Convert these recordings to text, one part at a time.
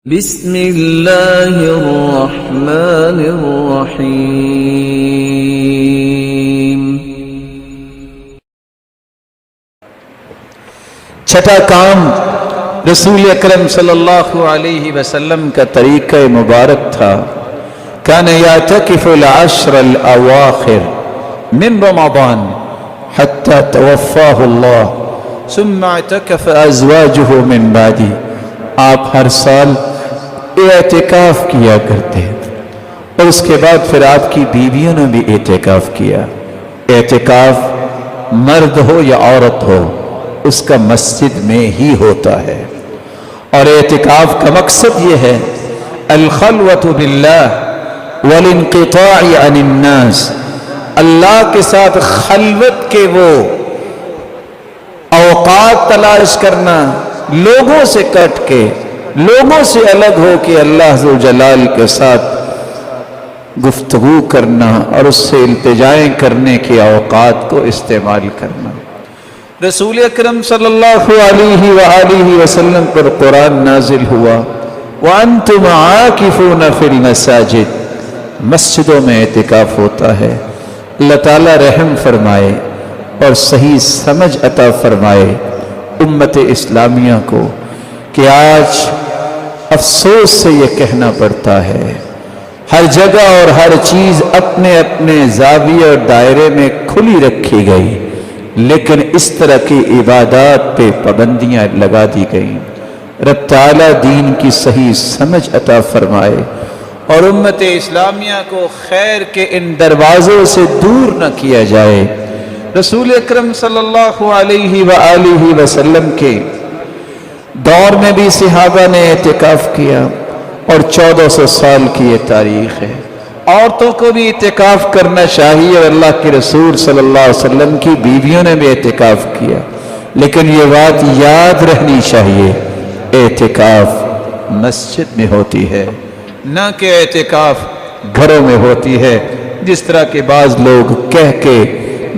بسم اللہ الرحمن الرحیم۔ چھٹا کام رسول اکرم صلی اللہ علیہ وسلم کا طریقہ مبارک تھا۔ کان یعتکف العشر الاواخر من رمضان حتی توفاہ اللہ ثم اعتکف ازواجہ من بعدی۔ آپ ہر سال اعتکاف کیا کرتے اور اس کے بعد پھر آپ کی بیویوں نے بھی اعتکاف کیا۔ اعتکاف مرد ہو یا عورت ہو اس کا مسجد میں ہی ہوتا ہے، اور اعتکاف کا مقصد یہ ہے الخلوۃ باللہ والانقطاع عن الناس، اللہ کے ساتھ خلوت کے وہ اوقات تلاش کرنا، لوگوں سے کٹ کے، لوگوں سے الگ ہو کے اللہ ذوالجلال کے ساتھ گفتگو کرنا اور اس سے التجائیں کرنے کے اوقات کو استعمال کرنا۔ رسول اکرم صلی اللہ علیہ وآلہ وسلم پر قرآن نازل ہوا وَأَنْتُمْ عَاكِفُونَ فِي الْمَسَاجِدِ، مسجدوں میں اعتکاف ہوتا ہے۔ اللہ تعالیٰ رحم فرمائے اور صحیح سمجھ عطا فرمائے امت اسلامیہ کو کہ آج افسوس سے یہ کہنا پڑتا ہے ہر جگہ اور ہر چیز اپنے اپنے زاویے اور دائرے میں کھلی رکھی گئی، لیکن اس طرح کی عبادات پہ پابندیاں لگا دی گئیں۔ رب تعالیٰ دین کی صحیح سمجھ عطا فرمائے اور امت اسلامیہ کو خیر کے ان دروازوں سے دور نہ کیا جائے۔ رسول اکرم صلی اللہ علیہ وآلہ وسلم کے دور میں بھی صحابہ نے اعتکاف کیا، اور 1400 سال کی یہ تاریخ ہے۔ عورتوں کو بھی اعتکاف کرنا چاہیے، اور اللہ کے رسول صلی اللہ علیہ وسلم کی بیویوں نے بھی اعتکاف کیا، لیکن یہ بات یاد رہنی چاہیے اعتکاف مسجد میں ہوتی ہے، نہ کہ اعتکاف گھروں میں ہوتی ہے، جس طرح کے بعض لوگ کہہ کے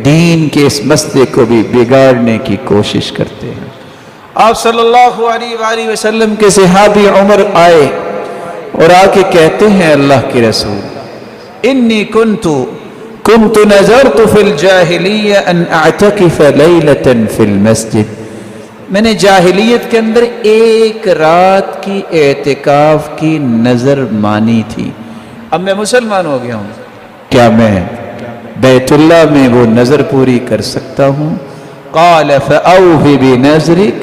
دین کے اس مسئلے کو بھی بگاڑنے کی کوشش کرتے ہیں۔ آپ صلی اللہ علیہ وآلہ وسلم کے صحابی عمر آئے اور آ کے کہتے ہیں اللہ کے رسول انی کنت نذرت فی الجاہلیہ ان اعتکف لیلۃ فی المسجد، میں نے جاہلیت کے اندر ایک رات کی اعتکاف کی نظر مانی تھی، اب میں مسلمان ہو گیا ہوں، کیا میں بیت اللہ میں وہ نظر پوری کر سکتا ہوں؟ قال فأوف بنذرک،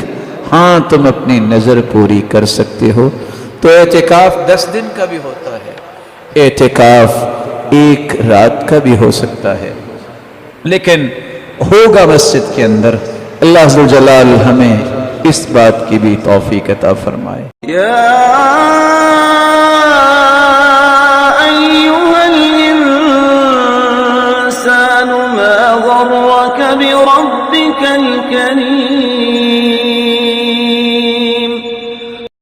ہاں تم اپنی نظر پوری کر سکتے ہو۔ تو اعتکاف 10 دن کا بھی ہوتا ہے، اعتکاف ایک رات کا بھی ہو سکتا ہے، لیکن ہوگا مسجد کے اندر۔ اللہ ذوالجلال ہمیں اس بات کی بھی توفیق عطا فرمائے۔ یا ایھا الانسان ما غرک بربک الکریم۔